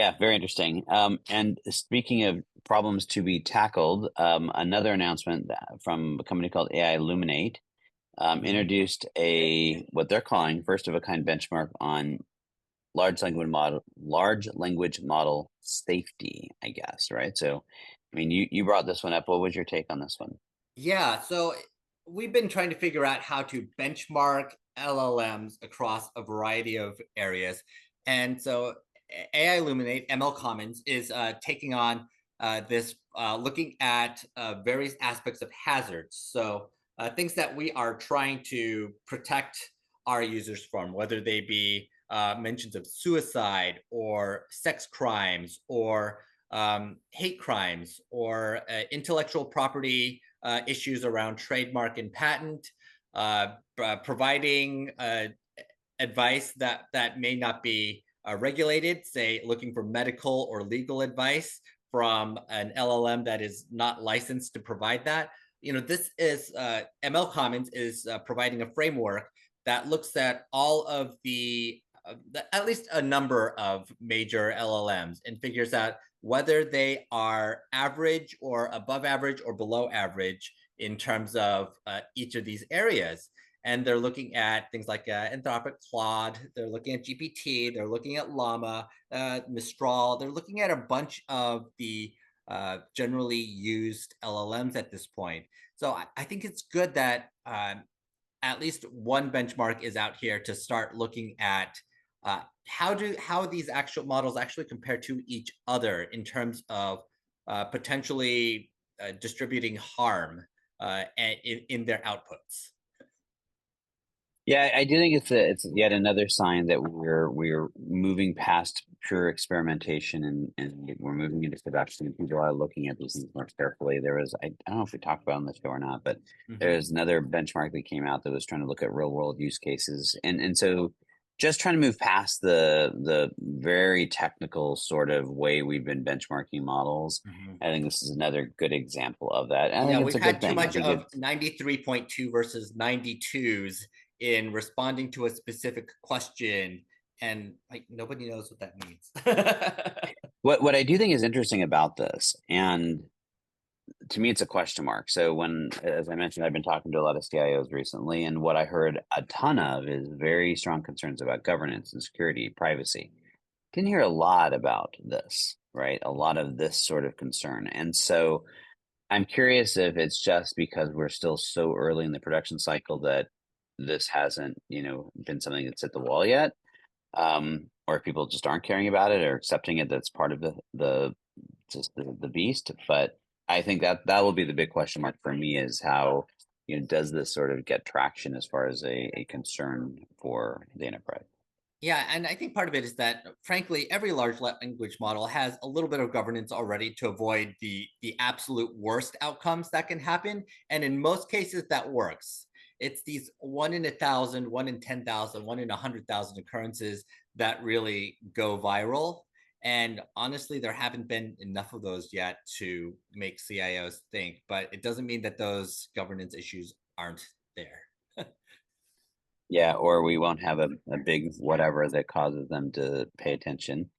Yeah, very interesting. And speaking of problems to be tackled, another announcement from a company called AIluminate Mhm. introduced a what they're calling first of a kind benchmark on large language model safety, I guess, right? So, I mean, you brought this one up. What was your take on this one? Yeah, so we've been trying to figure out how to benchmark LLMs across a variety of areas. And so AIluminate, MLCommons, is taking on this, looking at various aspects of hazards. So things that we are trying to protect our users from, whether they be mentions of suicide or sex crimes or hate crimes or intellectual property issues around trademark and patent, providing advice that may not be regulated, say looking for medical or legal advice from an LLM that is not licensed to provide that. This is MLCommons is providing a framework that looks at all of at least a number of major LLMs and figures out whether they are average or above average or below average in terms of each of these areas. And they're looking at things like Anthropic Claude, they're looking at GPT, they're looking at Llama, Mistral, they're looking at a bunch of the generally used LLMs at this point. So I think it's good that at least one benchmark is out here to start looking at how these actual models actually compare to each other in terms of potentially distributing harm in their outputs. Yeah, I do think it's yet another sign that we're moving past pure experimentation and we're moving into production and people are looking at these things more carefully. I don't know if we talked about on the show or not, but Mm-hmm. there's another benchmark that came out that was trying to look at real world use cases. And so just trying to move past the very technical sort of way we've been benchmarking models. Mm-hmm. I think this is another good example of that. And I Yeah, think it's we've a good had too thing. I much think of it's 93.2 versus 92s in responding to a specific question, and like nobody knows what that means. what I do think is interesting about this, and to me, it's a question mark. So as I mentioned, I've been talking to a lot of CIOs recently, and what I heard a ton of is very strong concerns about governance and security, privacy. Didn't hear a lot about this, right? A lot of this sort of concern. And so I'm curious if it's just because we're still so early in the production cycle that this hasn't, been something that's hit the wall yet, or if people just aren't caring about it or accepting it. That's part of the beast. But I think that will be the big question mark for me is how, does this sort of get traction as far as a concern for the enterprise? Yeah, and I think part of it is that, frankly, every large language model has a little bit of governance already to avoid the absolute worst outcomes that can happen, and in most cases, that works. It's these 1 in 1,000, 1 in 10,000, 1 in 100,000 occurrences that really go viral. And honestly, there haven't been enough of those yet to make CIOs think, but it doesn't mean that those governance issues aren't there. Yeah, or we won't have a big whatever that causes them to pay attention.